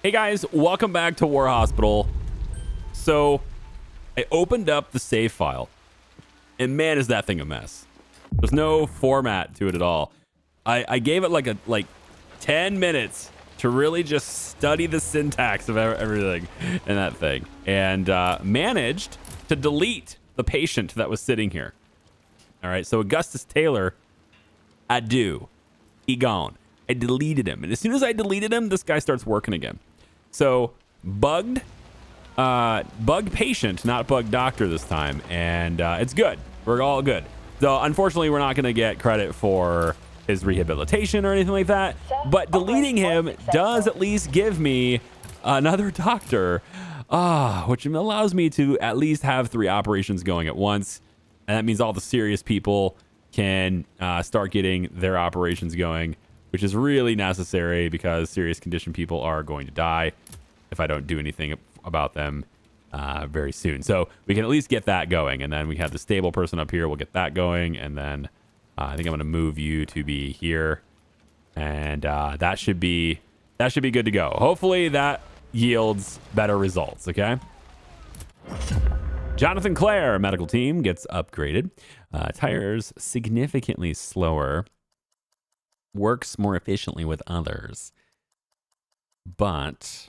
Hey guys, welcome back to War Hospital. So I opened up the save file and man, is that thing a mess. There's no format to it at all. I gave it like 10 minutes to really just study the syntax of everything in that thing and managed to delete the patient that was sitting here. All right, so Augustus Taylor, adieu. He gone. I deleted him. And as soon as I deleted him, this guy starts working again. So bugged patient, not bugged doctor this time. And it's good. We're all good. So unfortunately, we're not going to get credit for his rehabilitation or anything like that. But deleting him does at least give me another doctor, which allows me to at least have 3 operations going at once. And that means all the serious people can start getting their operations going, which is really necessary because serious condition people are going to die if I don't do anything about them very soon. So we can at least get that going. And then we have the stable person up here. We'll get that going. And then I think I'm going to move you to be here. And that should be good to go. Hopefully that yields better results. Okay. Jonathan Clare, medical team, gets upgraded. Tires significantly slower. Works more efficiently with others. But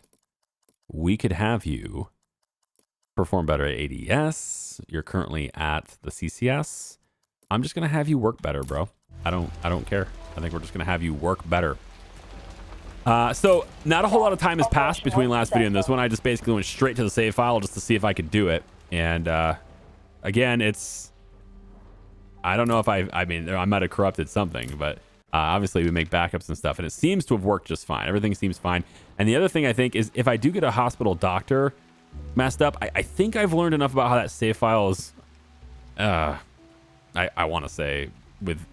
we could have you perform better at ADS. You're currently at the CCS. I'm just going to have you work better, bro. I don't care. I think we're just going to have you work better. So not a whole lot of time has passed between last video and this one. I just basically went straight to the save file just to see if I could do it. And again, I don't know if I mean, I might have corrupted something, but obviously we make backups and stuff and it seems to have worked just fine. Everything seems fine. And the other thing I think is if I do get a hospital doctor messed up, I think I've learned enough about how that save file is, I want to say with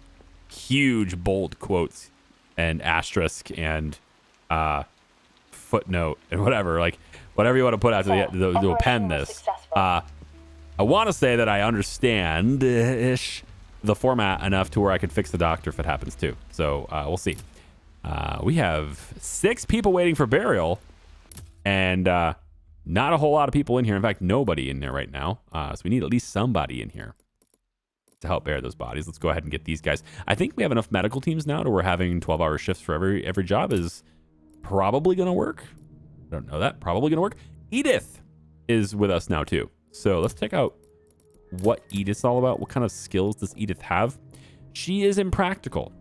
huge bold quotes and asterisk and footnote and whatever, like whatever you want to put out to append this. I want to say that I understand-ish the format enough to where I could fix the doctor if it happens too. So we'll see. We have 6 people waiting for burial and not a whole lot of people in here. In fact, nobody in there right now. So we need at least somebody in here to help bear those bodies. Let's go ahead and get these guys. I think we have enough medical teams now to where having 12-hour shifts for every job is probably going to work. I don't know that. Probably going to work. Edith is with us now too. So let's check out what Edith's all about. What kind of skills does Edith have? She is impractical.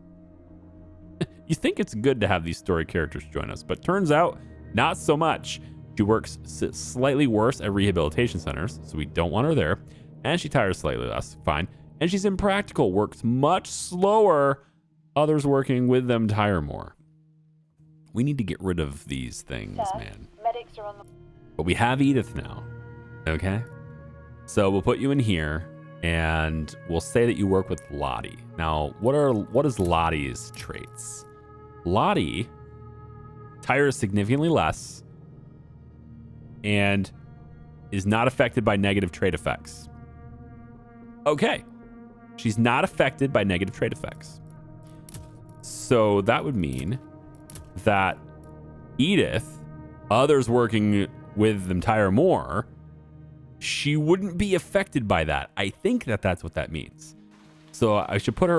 You think it's good to have these story characters join us, but turns out not so much. She works slightly worse at rehabilitation centers, so we don't want her there. And she tires slightly less. Fine. And she's impractical, works much slower. Others working with them tire more. We need to get rid of these things, man. Medics are on the... But we have Edith now. Okay? So we'll put you in here and we'll say that you work with Lottie. Now, what is Lottie's traits? Lottie tires significantly less and is not affected by negative trait effects. Okay. She's not affected by negative trait effects. So that would mean that Edith, others working with them tire more, she wouldn't be affected by that. I think that's what that means. So I should put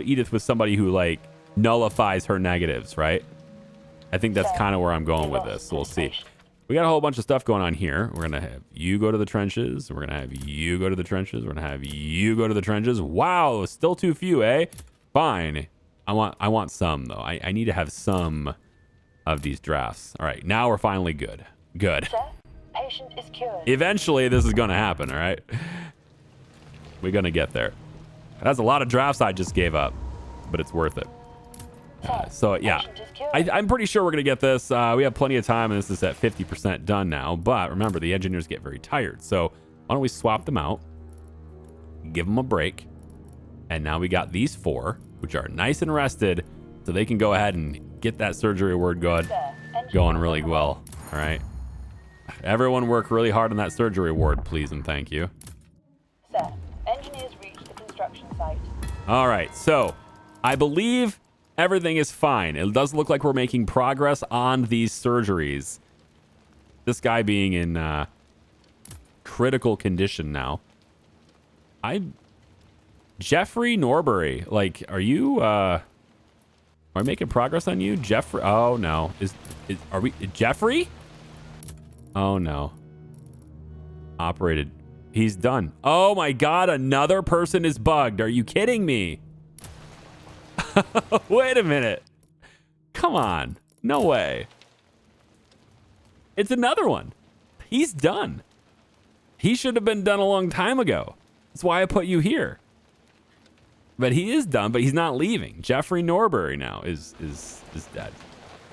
Edith with somebody who like nullifies her negatives, right? I think that's kind of where I'm going with this. So we'll see. We got a whole bunch of stuff going on here. We're going to have you go to the trenches. We're going to have you go to the trenches. We're going to have you go to the trenches. Wow, still too few, eh? Fine. I want some though. I need to have some of these drafts. All right, now we're finally good. Good. Sir, patient is cured. Eventually, this is going to happen, all right? We're going to get there. That's a lot of drafts I just gave up, but it's worth it. So, yeah, I'm pretty sure we're going to get this. We have plenty of time, and this is at 50% done now. But remember, the engineers get very tired. So why don't we swap them out, give them a break, and now we got these 4, which are nice and rested, so they can go ahead and get that surgery word going really well. All right. Everyone work really hard on that surgery ward, please and thank you. Sir, engineers reached the construction site. All right, so I believe Everything is fine. It does look like we're making progress on these surgeries. This guy being in critical condition now. Jeffrey Norbury, like, are you are we making progress on you? Jeffrey? Oh no. Are we Jeffrey? Oh no. Operated. He's done. Oh my god, another person is bugged. Are you kidding me? Wait a minute. Come on. No way. It's another one. He's done. He should have been done a long time ago. That's why I put you here. But he is done, but he's not leaving. Jeffrey Norbury now is dead.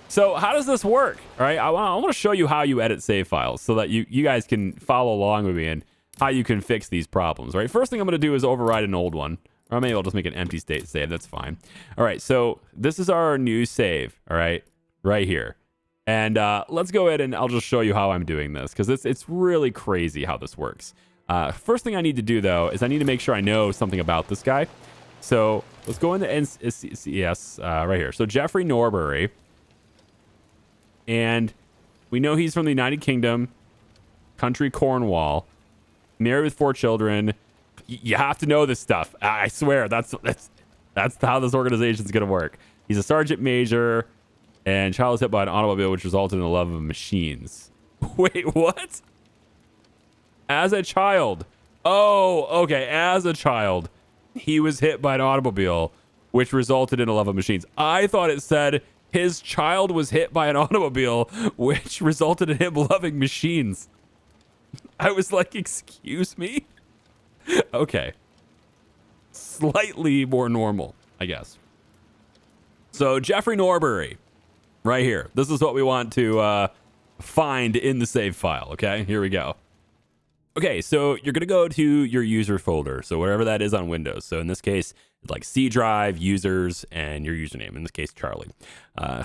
So how does this work? All right, I want to show you how you edit save files so that you guys can follow along with me and how you can fix these problems. All right, first thing I'm going to do is override an old one. Or maybe I'll just make an empty state save. That's fine. All right, so this is our new save, all right, right here. And let's go ahead and I'll just show you how I'm doing this because it's really crazy how this works. First thing I need to do, though, is I need to make sure I know something about this guy. So let's go into NCS right here. So Jeffrey Norbury. And we know he's from the United Kingdom, country Cornwall, married with 4 children. You have to know this stuff. I swear, that's how this organization's going to work. He's a sergeant major, and child was hit by an automobile, which resulted in the love of machines. Wait, what? As a child. Oh, okay. As a child, he was hit by an automobile, which resulted in a love of machines. I thought it said his child was hit by an automobile, which resulted in him loving machines. I was like, excuse me? Okay. Slightly more normal, I guess. So Jeffrey Norbury, right here. This is what we want to find in the save file, okay? Here we go. Okay, so you're going to go to your user folder. So whatever that is on Windows. So in this case, it's like C drive, users, and your username. In this case, Charlie.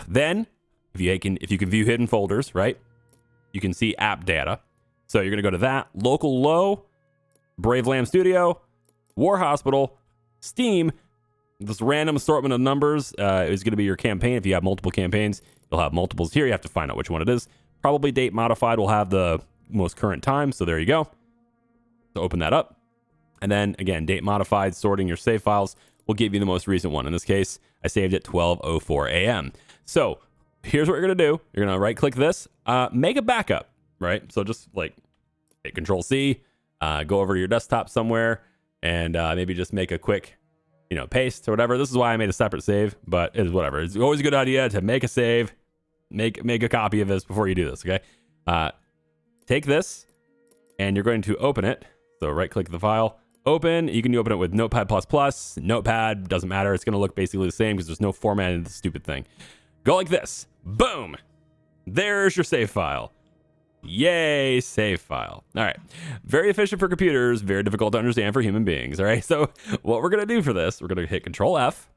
Then, if you can view hidden folders, right? You can see app data. So you're going to go to that. Local low, Brave Lamb Studio, War Hospital, Steam. This random assortment of numbers is going to be your campaign. If you have multiple campaigns, you'll have multiples here. You have to find out which one it is. Probably date modified will have the most current time. So there you go. So open that up. And then again, date modified, sorting your save files will give you the most recent one. In this case, I saved it 12:04 a.m. So here's what you're going to do. You're going to right click this, make a backup, right? So just like hit Control C, go over to your desktop somewhere and maybe just make a quick, paste or whatever. This is why I made a separate save, but it's whatever. It's always a good idea to make a save, make a copy of this before you do this. Okay. Take this and you're going to open it. So right click the file, open. You can open it with Notepad++, Notepad, doesn't matter. It's going to look basically the same because there's no format in the stupid thing. Go like this. Boom. There's your save file. Yay, save file. All right. Very efficient for computers, very difficult to understand for human beings. All right. So what we're going to do for this, we're going to hit Control F.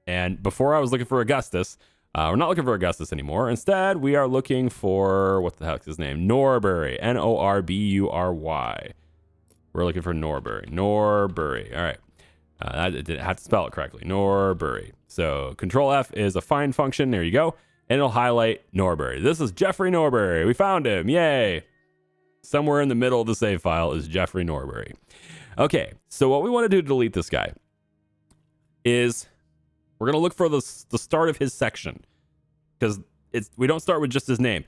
And before I was looking for Augustus, we're not looking for Augustus anymore. Instead, we are looking for, what the heck's his name? Norbury. Norbury. We're looking for Norbury. Norbury. All right. I didn't have to spell it correctly. Norbury. So Control F is a find function. There you go. And it'll highlight Norbury. This is Jeffrey Norbury. We found him. Yay. Somewhere in the middle of the save file is Jeffrey Norbury. Okay. So what we want to do to delete this guy is we're going to look for the start of his section because we don't start with just his name.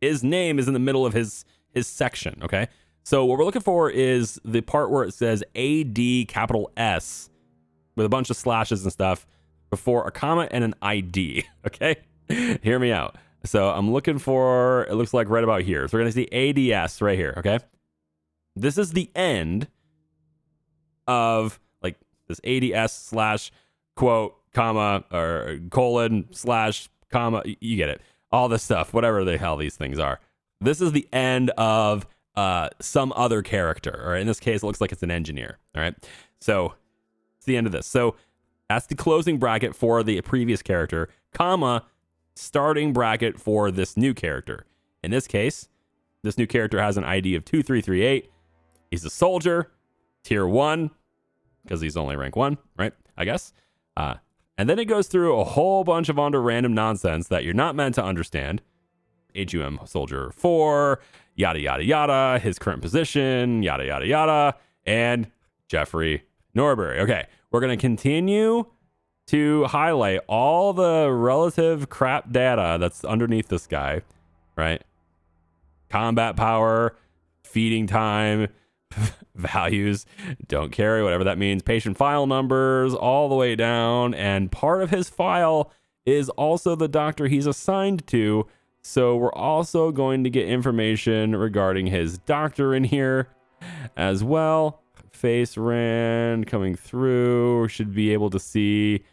His name is in the middle of his section. Okay. So what we're looking for is the part where it says AD capital S with a bunch of slashes and stuff before a comma and an ID. Okay. Hear me out. So I'm looking for, it looks like right about here. So we're going to see ADS right here. Okay. This is the end of like this ADS slash quote, comma, or colon slash comma. You get it. All this stuff, whatever the hell these things are. This is the end of some other character, or in this case, it looks like it's an engineer. All right. So it's the end of this. So that's the closing bracket for the previous character, comma, starting bracket for this new character. In this case, this new character has an ID of 2338. He's a soldier, tier 1, because he's only rank 1, right? I guess. And then it goes through a whole bunch of under random nonsense that you're not meant to understand. HUM Soldier 4, yada, yada, yada, his current position, yada, yada, yada, and Jeffrey Norbury. Okay, we're going to continue to highlight all the relative crap data that's underneath this guy, right? Combat power, feeding time, values, don't carry, whatever that means, patient file numbers, all the way down. And part of his file is also the doctor he's assigned to. So we're also going to get information regarding his doctor in here as well. Face Rand coming through. Should be able to see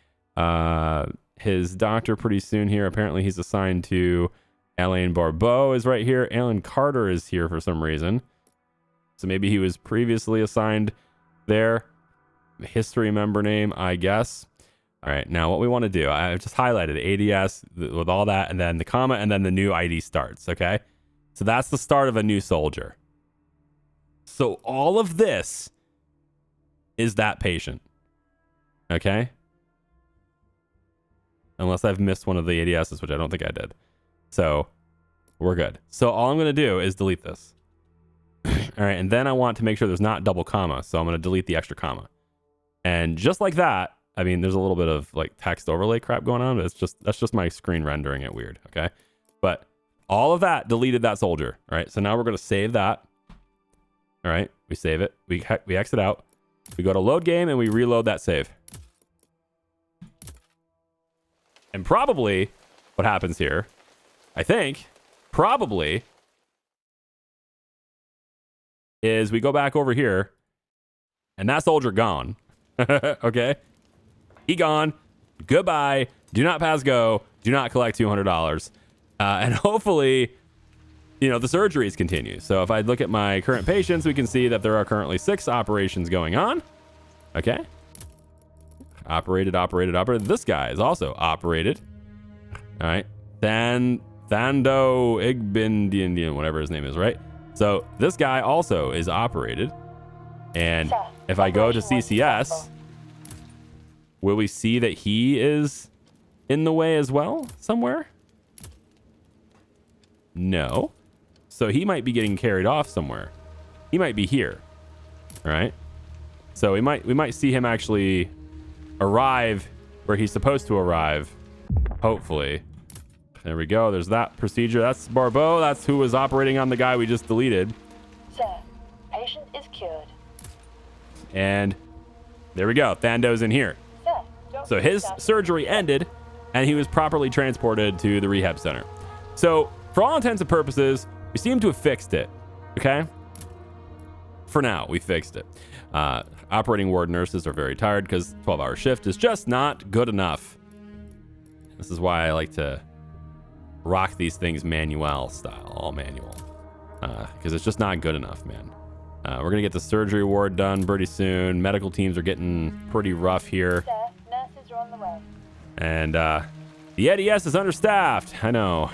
his doctor pretty soon here. Apparently he's assigned to Alain Barbeau is right here. Alan Carter is here for some reason. So maybe he was previously assigned there. History member name, I guess. All right, now what we want to do, I've just highlighted ADS with all that, and then the comma, and then the new ID starts, okay? So that's the start of a new soldier. So all of this is that patient, okay? Unless I've missed one of the ADSs, which I don't think I did. So we're good. So all I'm going to do is delete this. All right, and then I want to make sure there's not double comma, so I'm going to delete the extra comma. And just like that, I mean, there's a little bit of like text overlay crap going on, but that's just my screen rendering it weird, okay? But all of that deleted that soldier, all right? So now we're going to save that. All right, we save it. We exit out. We go to load game and we reload that save. And probably what happens here, I think, probably is we go back over here and that soldier gone. Okay? He gone. Goodbye. Do not pass go. Do not collect $200. And hopefully, you know, the surgeries continue. So if I look at my current patients, we can see that there are currently 6 operations going on. Okay. Operated. This guy is also operated. All right. Thando Igbindian, whatever his name is, right? So this guy also is operated. And if I go to CCS, will we see that he is in the way as well somewhere? No. So he might be getting carried off somewhere. He might be here. All right. So we might see him actually arrive where he's supposed to arrive. Hopefully. There we go. There's that procedure. That's Barbeau. That's who was operating on the guy we just deleted. Sir, patient is cured. And there we go. Thando's in here. Sir, so his surgery ended and he was properly transported to the rehab center. So for all intents and purposes, we seem to have fixed it. Okay. For now, we fixed it. Operating ward nurses are very tired because 12-hour shift is just not good enough. This is why I like to rock these things manual style, all manual, because it's just not good enough, man. We're gonna get the surgery ward done pretty soon. Medical teams are getting pretty rough here. Sir, nurses are on the way. And the ADS is understaffed. I know.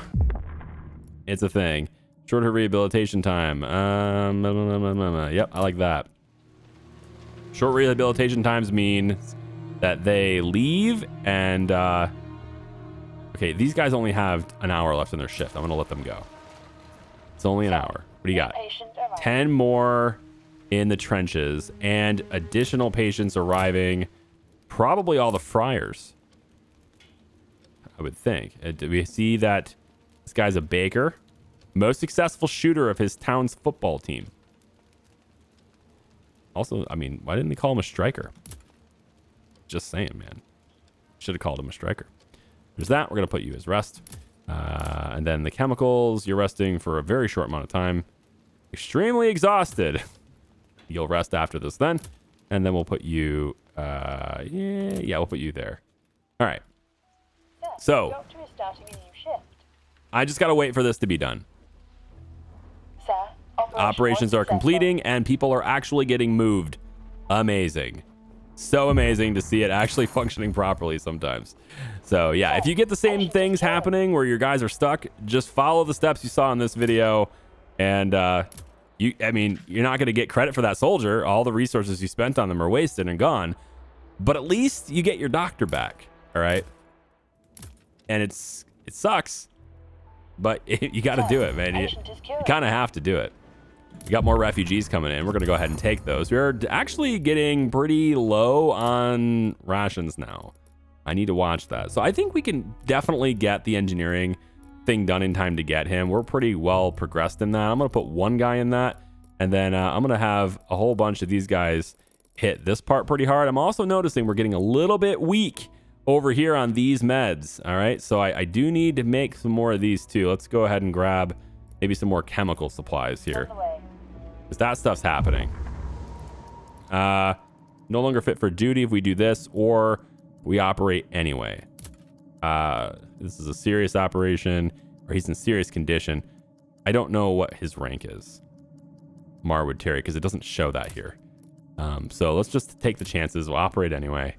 It's a thing. Shorter rehabilitation time. Yep, I like that. Short rehabilitation times mean that they leave and okay, these guys only have an hour left in their shift. I'm gonna let them go. It's only an hour. What do you got? 10 more in the trenches and additional patients arriving. Probably all the Fryers, I would think. Do we see that this guy's a baker? Most successful shooter of his town's football team. Also, I mean, why didn't they call him a striker? Just saying, man. Should have called him a striker. There's that. We're going to put you as rest. And then the chemicals, you're resting for a very short amount of time. Extremely exhausted. You'll rest after this then. And then we'll put you, yeah, we'll put you there. All right. So, Doctor is starting a new shift. I just got to wait for this to be done. Sir, Operations are completing and people are actually getting moved. Amazing. So amazing to see it actually functioning properly sometimes. So yeah, if you get the same things happening where your guys are stuck, just follow the steps you saw in this video. And I mean, you're not going to get credit for that soldier. All the resources you spent on them are wasted and gone. But at least you get your doctor back. All right. And it sucks, but you got to do it, man. You kind of have to do it. We got more refugees coming in. We're going to go ahead and take those. We're actually getting pretty low on rations now. I need to watch that. So I think we can definitely get the engineering thing done in time to get him. We're pretty well progressed in that. I'm going to put one guy in that. And then I'm going to have a whole bunch of these guys hit this part pretty hard. I'm also noticing we're getting a little bit weak over here on these meds. All right. So I do need to make some more of these too. Let's go ahead and grab maybe some more chemical supplies here. Because that stuff's happening. No longer fit for duty if we do this, or we operate anyway. This is a serious operation, or he's in serious condition. I don't know what his rank is, Marwood Terry, because it doesn't show that here. So let's just take the chances. We'll operate anyway,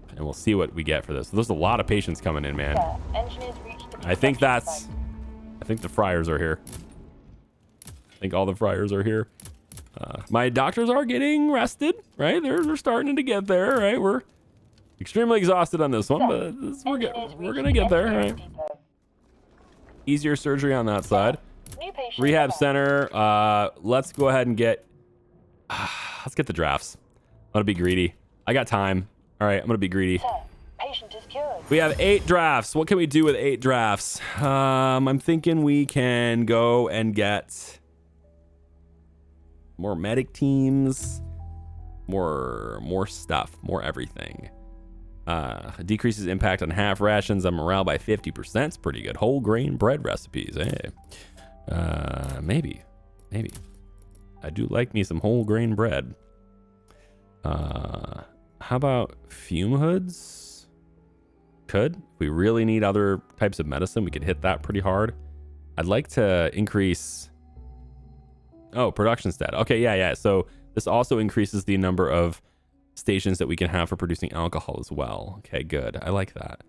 and we'll see what we get for this. So there's a lot of patients coming in, man. I think the Fryers are here. I think all the Fryers are here. My doctors are getting rested, right? They're starting to get there, right? We're extremely exhausted on this one, but we're gonna get there, right? Easier surgery on that side. Rehab center. Let's go ahead and get. Let's get the drafts. I'm gonna be greedy. I got time. All right, I'm gonna be greedy. We have 8 drafts. What can we do with 8 drafts? I'm thinking we can go and get more medic teams, more stuff, more everything. Decreases impact on half rations on morale by 50%. It's pretty good. Whole grain bread recipes. Hey, maybe. I do like me some whole grain bread. How about fume hoods? If we really need other types of medicine, we could hit that pretty hard. I'd like to increase. Oh, production stat. Okay, yeah. So this also increases the number of stations that we can have for producing alcohol as well. Okay, good. I like that.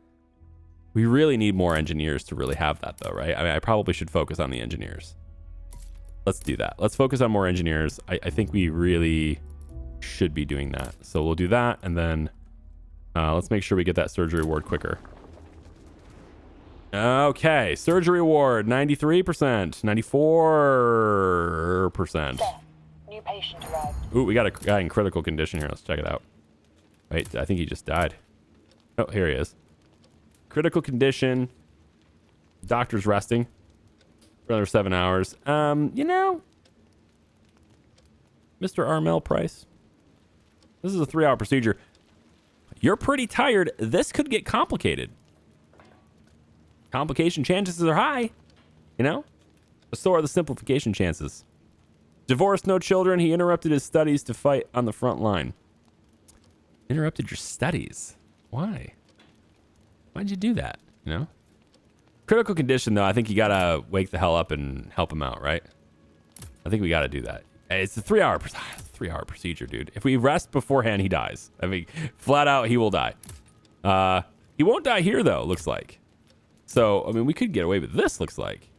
We really need more engineers to really have that, though, right? I mean, I probably should focus on the engineers. Let's do that. Let's focus on more engineers. I think we really should be doing that. So we'll do that, and then let's make sure we get that surgery award quicker. Okay, surgery award, 93%, 94%. New patient arrived. Ooh, we got a guy in critical condition here. Let's check it out. Wait, I think he just died. Oh, here he is. Critical condition. Doctor's resting for another 7 hours. You know, Mr. Armel Price, this is a 3-hour procedure. You're pretty tired. This could get complicated. Complication chances are high, you know? But so are the simplification chances. Divorced, no children. He interrupted his studies to fight on the front line. Interrupted your studies? Why? Why'd you do that, you know? Critical condition, though, I think you gotta wake the hell up and help him out, right? I think we gotta do that. It's a 3-hour procedure, dude. If we rest beforehand, he dies. I mean, flat out, he will die. He won't die here, though, looks like. So, I mean, we could get away with this, looks like.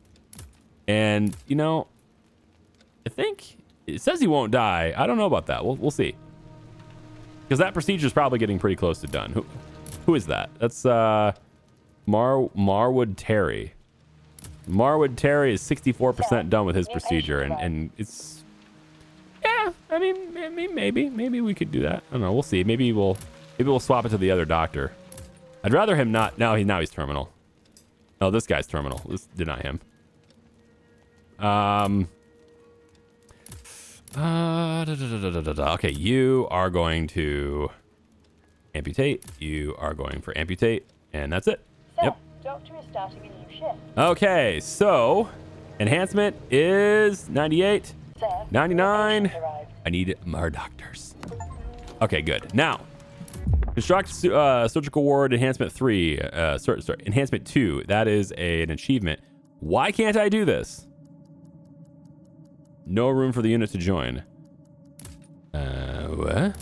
And, you know, I think it says he won't die. I don't know about that. We'll see. Because that procedure is probably getting pretty close to done. Who is that? That's Marwood Terry. Marwood Terry is 64% done with his procedure, and it's, yeah. I mean, maybe we could do that. I don't know. We'll see. Maybe we'll swap it to the other doctor. I'd rather him not. Now he's terminal. Oh, this guy's terminal. Let's deny him. Okay, you are going to amputate. You are going for amputate, and that's it. Yep. Doctor is starting a new shift. Okay, so enhancement is 98, 99. I need more doctors. Okay, good. Now, construct surgical ward enhancement 3. Sorry, enhancement 2. That is an achievement. Why can't I do this? No room for the unit to join. What?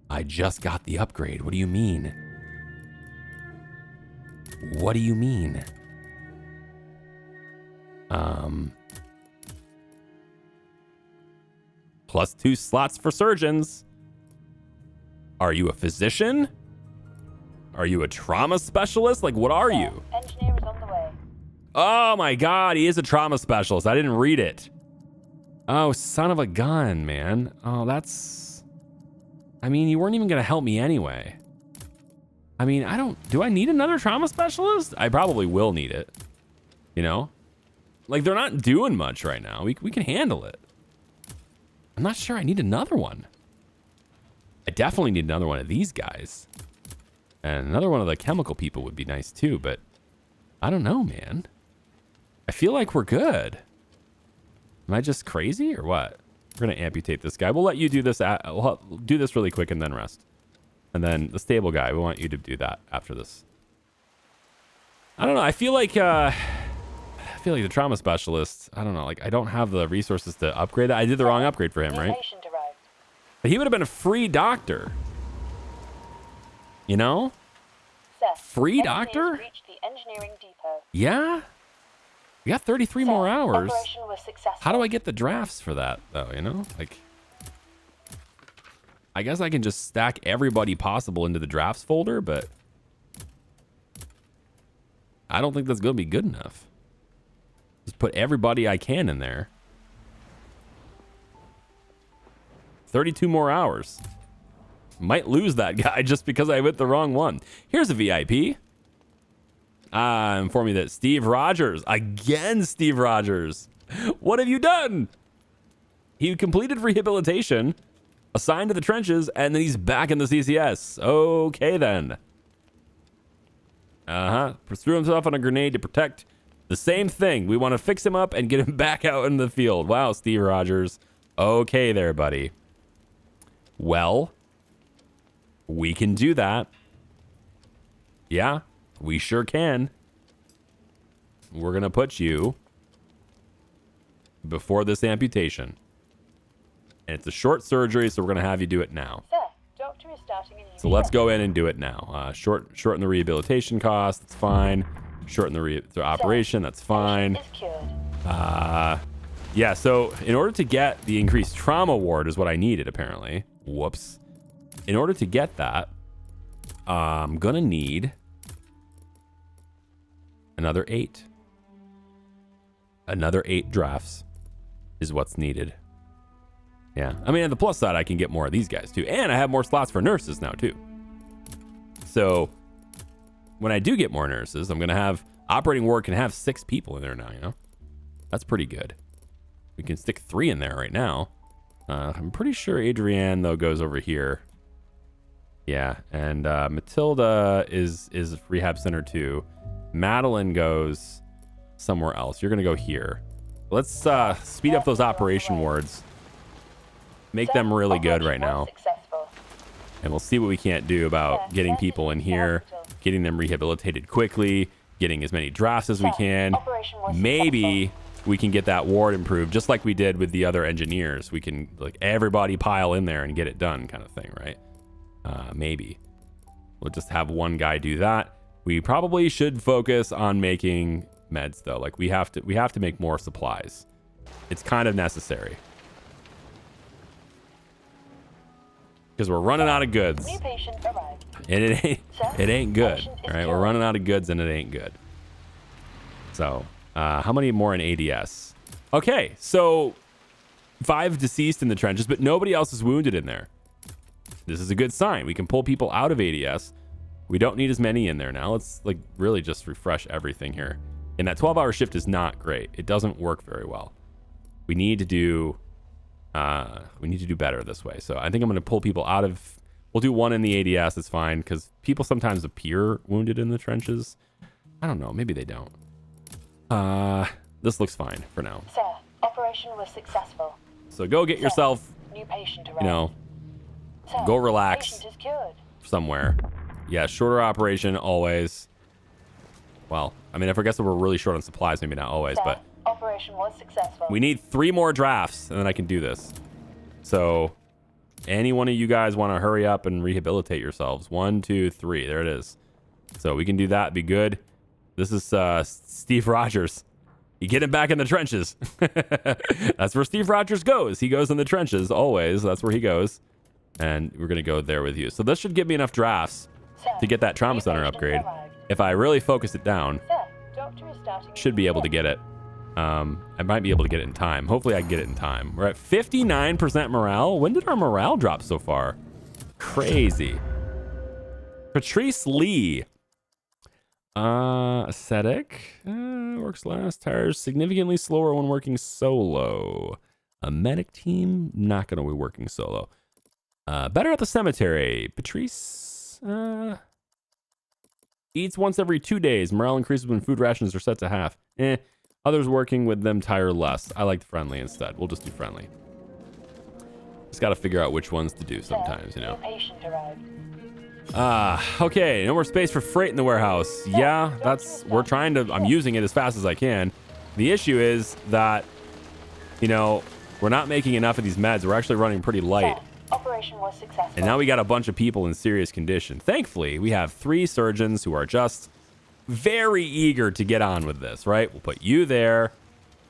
I just got the upgrade. What do you mean? What do you mean? +2 slots for surgeons. Are you a physician? Are you a trauma specialist? Like, what are you? Engineer is on the way. Oh my God, he is a trauma specialist. I didn't read it. Oh, son of a gun, man. Oh, that's... I mean, you weren't even going to help me anyway. I mean, do I need another trauma specialist? I probably will need it. You know? Like, they're not doing much right now. We can handle it. I'm not sure I need another one. I definitely need another one of these guys. And another one of the chemical people would be nice too, but I don't know, man. I feel like we're good. Am I just crazy or what? We're going to amputate this guy. We'll let you do this. We'll do this really quick and then rest. And then the stable guy, we want you to do that after this. I don't know. I feel like the trauma specialist, I don't know. Like, I don't have the resources to upgrade that. I did the wrong upgrade for him, New right? patient arrived. But he would have been a free doctor. You know? Sir, Free engineers doctor? reached the engineering depot. Yeah? We got 33 Sir, more hours. Operation was successful. How do I get the drafts for that, though, you know? Like, I guess I can just stack everybody possible into the drafts folder, but I don't think that's going to be good enough. Just put everybody I can in there. 32 more hours. Might lose that guy just because I hit the wrong one. Here's a VIP. Inform me that Steve Rogers, again Steve Rogers, what have you done? He completed rehabilitation, assigned to the trenches, and then he's back in the CCS. Okay then. Threw himself on a grenade to protect the same thing. We want to fix him up and get him back out in the field. Wow, Steve Rogers. Okay there, buddy. Well, we can do that. Yeah, we sure can. We're going to put you before this amputation. And it's a short surgery, so we're going to have you do it now. Sir, doctor is starting a new So let's shift. go in and do it now. Shorten the rehabilitation cost. That's fine. Shorten the operation. That's fine. Patient is cured. Yeah, so in order to get the increased trauma ward is what I needed, apparently. Whoops. In order to get that, I'm going to need another 8. Another 8 drafts is what's needed. Yeah. I mean, on the plus side, I can get more of these guys, too. And I have more slots for nurses now, too. So when I do get more nurses, I'm going to have... Operating ward can have 6 people in there now, you know? That's pretty good. We can stick 3 in there right now. I'm pretty sure Adrienne, though, goes over here. Yeah, and Matilda is rehab center, too. Madeline goes somewhere else. You're going to go here. Let's speed up those operation wards. Make them really good right now. Successful. And we'll see what we can't do about getting people in here, getting them rehabilitated quickly, getting as many drafts as we can. Maybe we can get that ward improved, just like we did with the other engineers. We can, like, everybody pile in there and get it done kind of thing, right? Maybe. We'll just have one guy do that. We probably should focus on making meds, though. Like, we have to make more supplies. It's kind of necessary. Because we're running out of goods. New patient arrived. And it ain't good. Patient is All right, cured. we're running out of goods and it ain't good. So, how many more in ADS? Okay, so 5 deceased in the trenches, but nobody else is wounded in there. This is a good sign. We can pull people out of ADS. We don't need as many in there now. Let's, like, really just refresh everything here. And that 12-hour shift is not great. It doesn't work very well. We need to do better this way. So I think I'm going to pull people out of... We'll do 1 in the ADS. It's fine, because people sometimes appear wounded in the trenches. I don't know. Maybe they don't. This looks fine for now. Sir, operation was successful. So go get yourself, New patient arrived. you know, Sir, go relax. Patient is cured. somewhere. Yeah, shorter operation always. Well, I mean, if I guess if we're really short on supplies, maybe not always, but operation was successful. we need 3 more drafts, and then I can do this. So, any one of you guys want to hurry up and rehabilitate yourselves? 1, 2, 3. There it is. So we can do that. Be good. This is Steve Rogers. You get him back in the trenches. That's where Steve Rogers goes. He goes in the trenches always. That's where he goes. And we're going to go there with you. So this should give me enough drafts Sir, to get that trauma new center patient upgrade. arrived. If I really focus it down, Sir, doctor is starting a should new be able to shift. get it. I might be able to get it in time. Hopefully I can get it in time. We're at 59% morale. When did our morale drop so far? Crazy. Patrice Lee. Ascetic. Works last. Tires significantly slower when working solo. A medic team, not going to be working solo. Better at the cemetery. Patrice. Eats once every 2 days. Morale increases when food rations are set to half. Others working with them tire less. I like friendly instead. We'll just do friendly. Just got to figure out which ones to do sometimes, you know. New patient arrived. Okay. No more space for freight in the warehouse. Yeah, we're trying to, I'm using it as fast as I can. The issue is that, you know, we're not making enough of these meds. We're actually running pretty light. Sir, operation was successful. And now we got a bunch of people in serious condition. Thankfully, we have 3 surgeons who are just very eager to get on with this, right? We'll put you there.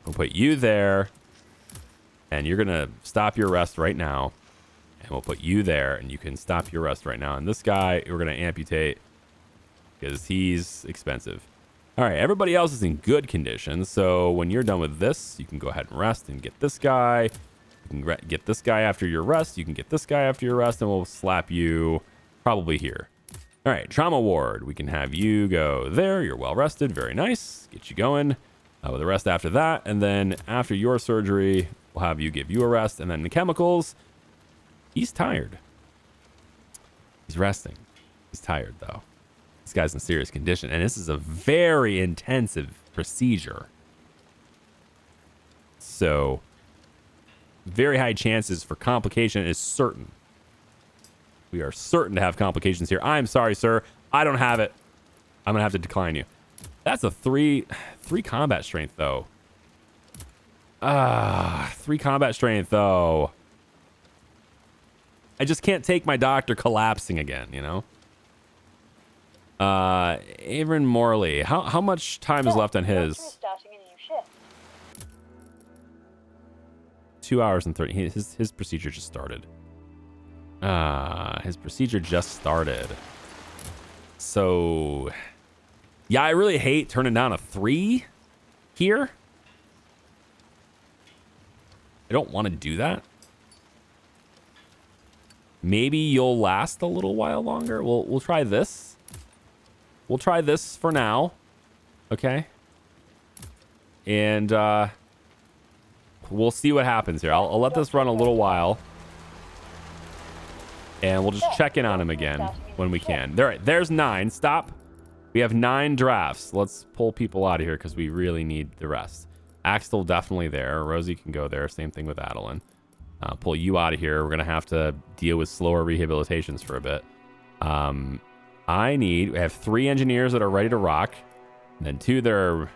We'll put you there. And you're going to stop your rest right now. And we'll put you there, and you can stop your rest right now. And this guy, we're going to amputate because he's expensive. All right, everybody else is in good condition. So when you're done with this, you can go ahead and rest and get this guy. You can get this guy after your rest. You can get this guy after your rest, and we'll slap you probably here. All right, trauma ward. We can have you go there. You're well rested. Very nice. Get you going with the rest after that. And then after your surgery, we'll have you give you a rest. And then the chemicals. He's tired. He's resting. He's tired, though. This guy's in serious condition. And this is a very intensive procedure. So, very high chances for complication is certain. We are certain to have complications here. I'm sorry, sir. I don't have it. I'm going to have to decline you. That's a 3 combat strength, though. 3 combat strength, though. I just can't take my doctor collapsing again, you know? Aaron Morley. How much time is left on his? Doctor is starting a new shift. 2 hours and 30. His procedure just started. His procedure just started. So, yeah, I really hate turning down a 3 here. I don't want to do that. Maybe you'll last a little while longer. We'll try this. We'll try this for now. Okay. And we'll see what happens here. I'll let this run a little while. And we'll just check in on him again when we can. There's 9. Stop. We have 9 drafts. Let's pull people out of here because we really need the rest. Axel definitely there. Rosie can go there. Same thing with Adeline. Pull you out of here. We're going to have to deal with slower rehabilitations for a bit. We have 3 engineers that are ready to rock. And then 2 that are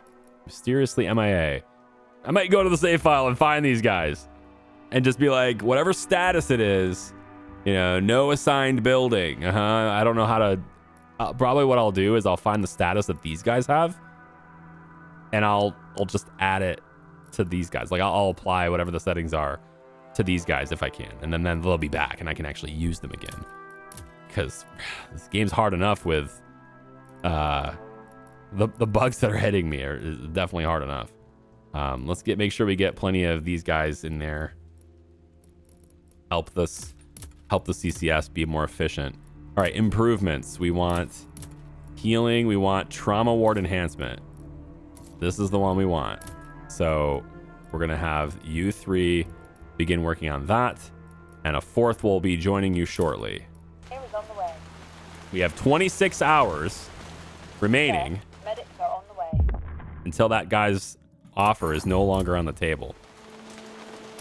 mysteriously MIA. I might go to the save file and find these guys. And just be like, whatever status it is, you know, no assigned building. I don't know how to... probably what I'll do is I'll find the status that these guys have. And I'll just add it to these guys. Like, I'll apply whatever the settings are to these guys if I can. And then they'll be back and I can actually use them again. Because this game's hard enough with the bugs that are hitting me is definitely hard enough. Let's make sure we get plenty of these guys in there. Help the CCS be more efficient. All right, improvements. We want healing. We want trauma ward enhancement. This is the one we want. So we're going to have you 3 begin working on that. And a 4th will be joining you shortly. He was on the way. We have 26 hours remaining. Sir, medics are on the way. Until that guy's offer is no longer on the table.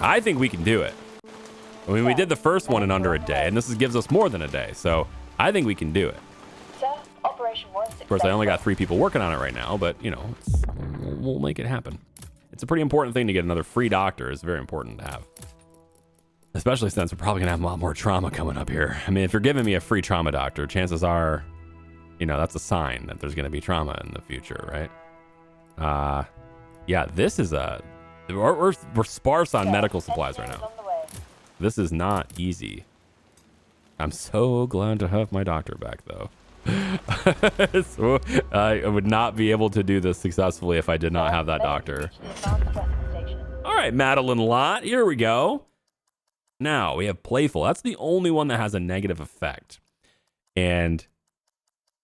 I think we can do it. I mean, we did the first one in under a day, and this gives us more than a day. So I think we can do it. Sir, operation was successful. Of course, I only got 3 people working on it right now, but, you know, we'll make it happen. It's a pretty important thing to get another free doctor. It's very important to have. Especially since we're probably going to have a lot more trauma coming up here. I mean, if you're giving me a free trauma doctor, chances are, you know, that's a sign that there's going to be trauma in the future, right? Yeah, this is we're sparse on medical supplies right now. This is not easy. I'm so glad to have my doctor back, though. So, I would not be able to do this successfully if I did not have that doctor. All right, Madeline Lot, here we go. Now we have playful. That's the only one that has a negative effect. And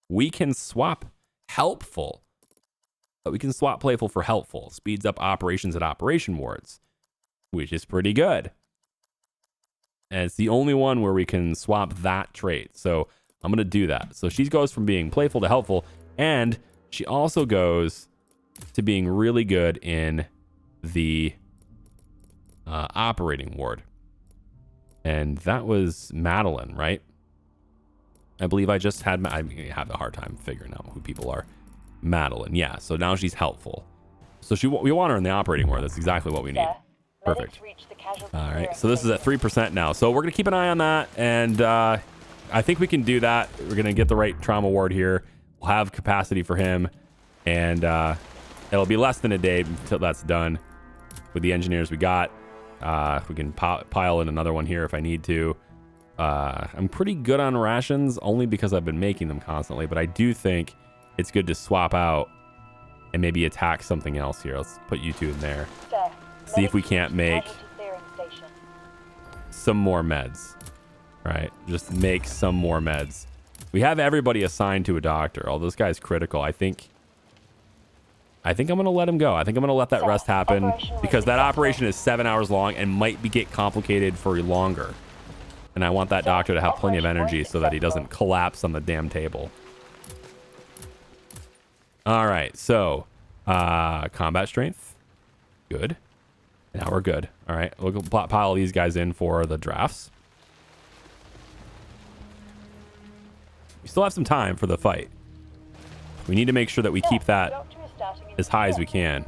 we can swap helpful. But we can swap playful for helpful. Speeds up operations at operation wards, which is pretty good. And it's the only one where we can swap that trait. So I'm going to do that. So she goes from being playful to helpful. And she also goes to being really good in the operating ward. And that was Madeline, right? I believe I just had... I have a hard time figuring out who people are. Madeline, yeah. So now she's helpful. So we want her in the operating ward. That's exactly what we need. Perfect. All right. So this is at 3% now. So we're going to keep an eye on that. And I think we can do that. We're going to get the right trauma ward here. We'll have capacity for him. And it'll be less than a day until that's done. With the engineers we got, we can pile in another one here if I need to. I'm pretty good on rations only because I've been making them constantly. But I do think it's good to swap out and maybe attack something else here. Let's put you two in there. See if we can't make some more meds. Right? Just make some more meds. We have everybody assigned to a doctor. Oh, this guy's critical. I think I'm going to let him go. I think I'm going to let that rest happen because that operation is 7 hours long and might get complicated for longer. And I want that doctor to have plenty of energy so that he doesn't collapse on the damn table. All right, so combat strength, good. Now we're good. All right, we'll pile these guys in for the drafts. We still have some time for the fight. We need to make sure that we keep that as high as we can.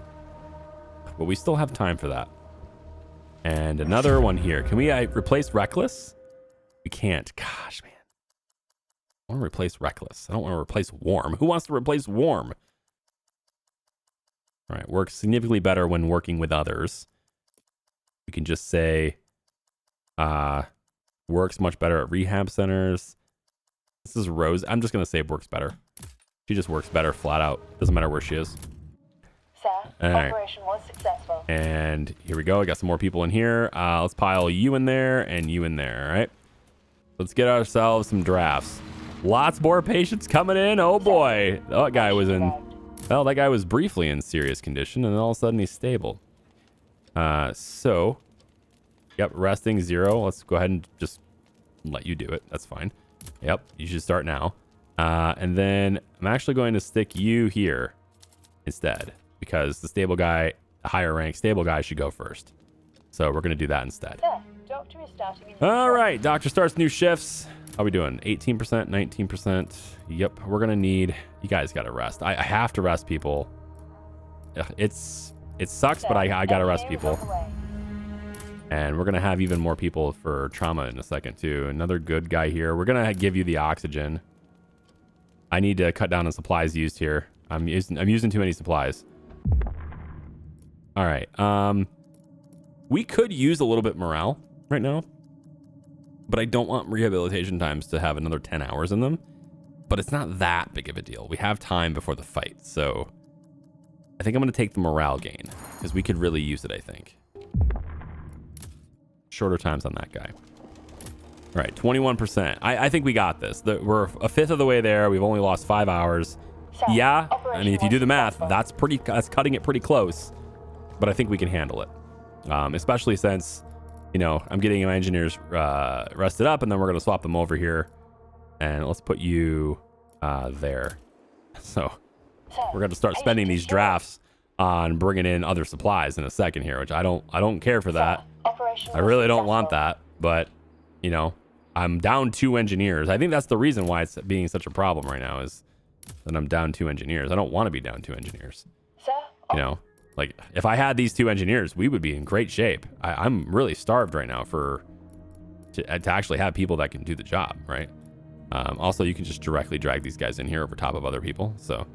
But we still have time for that. And another one here. Can we replace Reckless? We can't. Gosh, man. I want to replace Reckless. I don't want to replace Warm. Who wants to replace Warm? All right, works significantly better when working with others. We can just say works much better at rehab centers. This is Rose. I'm just going to say works better. She just works better flat out. Doesn't matter where she is. Sir, all right. operation was successful. And here we go. I got some more people in here. Let's pile you in there and you in there. All right. Let's get ourselves some drafts. Lots more patients coming in. Oh boy. Oh, that guy was in... Well, that guy was briefly in serious condition, and then all of a sudden he's stable. So, yep, resting 0. Let's go ahead and just let you do it. That's fine. Yep, you should start now. And then I'm actually going to stick you here instead, because the stable guy, the higher rank stable guy, should go first. So we're going to do that instead. Sir, doctor is starting All right, doctor starts new shifts. How are we doing? 18%, 19%. Yep, we're going to need... You guys got to rest. I have to rest people. It sucks, but I got to rest people. And we're going to have even more people for trauma in a second, too. Another good guy here. We're going to give you the oxygen. I need to cut down on supplies used here. I'm using too many supplies. All right. We could use a little bit morale right now. But I don't want rehabilitation times to have another 10 hours in them. But it's not that big of a deal. We have time before the fight. So I think I'm going to take the morale gain. Because we could really use it, I think. Shorter times on that guy. All right, 21%. I think we got this. We're a fifth of the way there. We've only lost 5 hours. Yeah, I mean, if you do the math, that's cutting it pretty close. But I think we can handle it. Especially since... You know, I'm getting my engineers rested up, and then we're going to swap them over here. And let's put you there. So we're going to start spending these drafts on bringing in other supplies in a second here, which I don't care for that. I really don't want that. But, you know, I'm down 2 engineers. I think that's the reason why it's being such a problem right now is that I'm down 2 engineers. I don't want to be down 2 engineers. You know? Like, if I had these 2 engineers, we would be in great shape. I'm really starved right now to actually have people that can do the job, right? Also, you can just directly drag these guys in here over top of other people. So,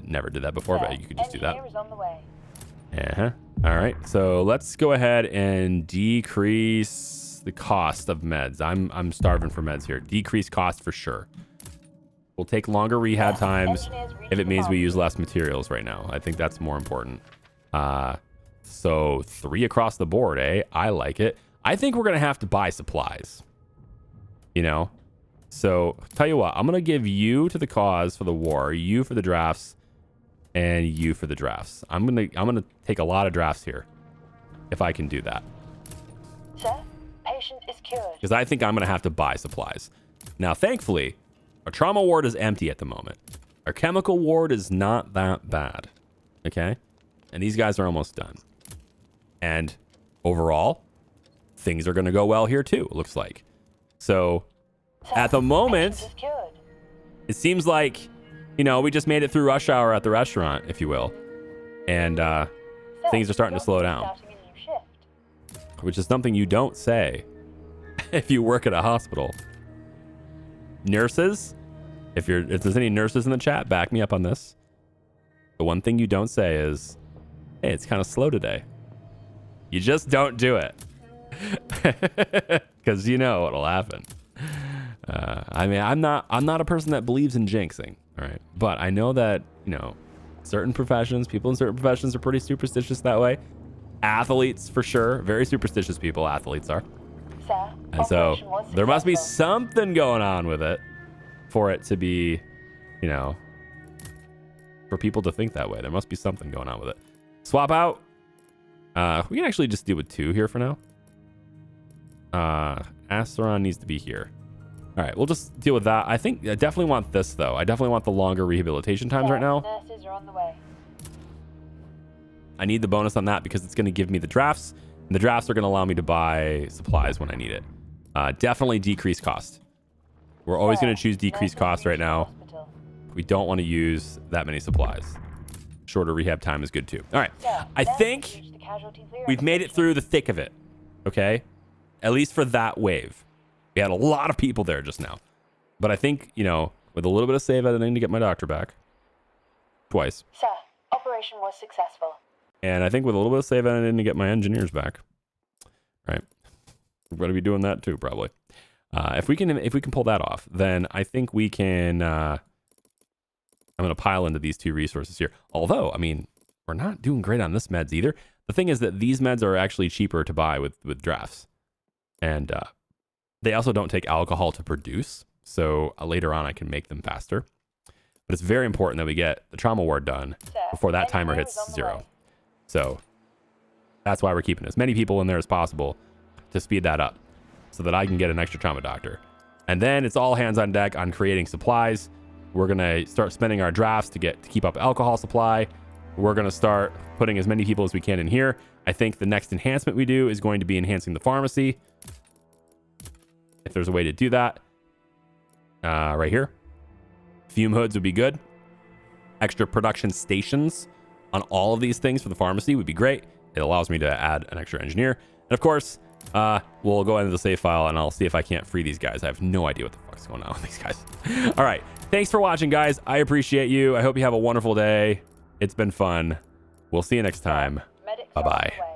never did that before, but you could just do that. Uh-huh. All right, so let's go ahead and decrease the cost of meds. I'm starving for meds here. Decrease cost for sure. We'll take longer rehab times if it means we use less materials right now. I think that's more important. So 3 across the board, eh? I like it. I think we're going to have to buy supplies. You know? So, tell you what. I'm going to give you to the cause for the war, you for the drafts, and you for the drafts. I'm going to take a lot of drafts here, if I can do that. Sir, patient is cured. Because I think I'm going to have to buy supplies. Now, thankfully, our trauma ward is empty at the moment. Our chemical ward is not that bad. Okay? And these guys are almost done. And overall, things are going to go well here too, it looks like. So, Sir, at the moment, patient is cured. it seems like, you know, we just made it through rush hour at the restaurant, if you will. And Sir, things are starting to slow down. starting a new shift. Which is something you don't say if you work at a hospital. Nurses, if there's any nurses in the chat, back me up on this. The one thing you don't say is, hey, it's kind of slow today. You just don't do it. Because you know what'll happen. I mean, I'm not a person that believes in jinxing, all right? But I know that, you know, certain professions, people in certain professions are pretty superstitious that way. Athletes, for sure. Very superstitious people, athletes are. Sir, And so operation was there must be successful. something going on with it for it to be, you know, for people to think that way. There must be something going on with it. Swap out. We can actually just deal with 2 here for now. Asteron needs to be here. All right, we'll just deal with that. I think I definitely want this, though. I definitely want the longer rehabilitation times Sir, right now. Nurses are on the way. I need the bonus on that because it's going to give me the drafts. And the drafts are going to allow me to buy supplies when I need it. Definitely decrease cost. We're always Sir, going to choose decreased nurses cost right reach the now. hospital. We don't want to use that many supplies. Shorter rehab time is good too. All right. Sir, I nurses think reach the casualty clearance we've made it station. through the thick of it. Okay? At least for that wave. We had a lot of people there just now. But I think, you know, with a little bit of save editing to get my doctor back. Twice. Sir, operation was successful. And I think with a little bit of save editing to get my engineers back. Right. We're going to be doing that too, probably. If we can pull that off, then I think we can. I'm going to pile into these 2 resources here. Although, I mean, we're not doing great on this meds either. The thing is that these meds are actually cheaper to buy with drafts, and they also don't take alcohol to produce. So later on, I can make them faster. But it's very important that we get the trauma ward done Sir, before that timer engineer hits is on the 0. way. So that's why we're keeping as many people in there as possible to speed that up so that I can get an extra trauma doctor. And then it's all hands on deck on creating supplies. We're going to start spending our drafts to keep up alcohol supply. We're going to start putting as many people as we can in here. I think the next enhancement we do is going to be enhancing the pharmacy. If there's a way to do that. Right here. Fume hoods would be good. Extra production stations on all of these things for the pharmacy would be great. It allows me to add an extra engineer. And of course, we'll go into the save file and I'll see if I can't free these guys. I have no idea what the fuck's going on with these guys. All right. Thanks for watching, guys. I appreciate you. I hope you have a wonderful day. It's been fun. We'll see you next time. Medics are on Bye-bye. the way.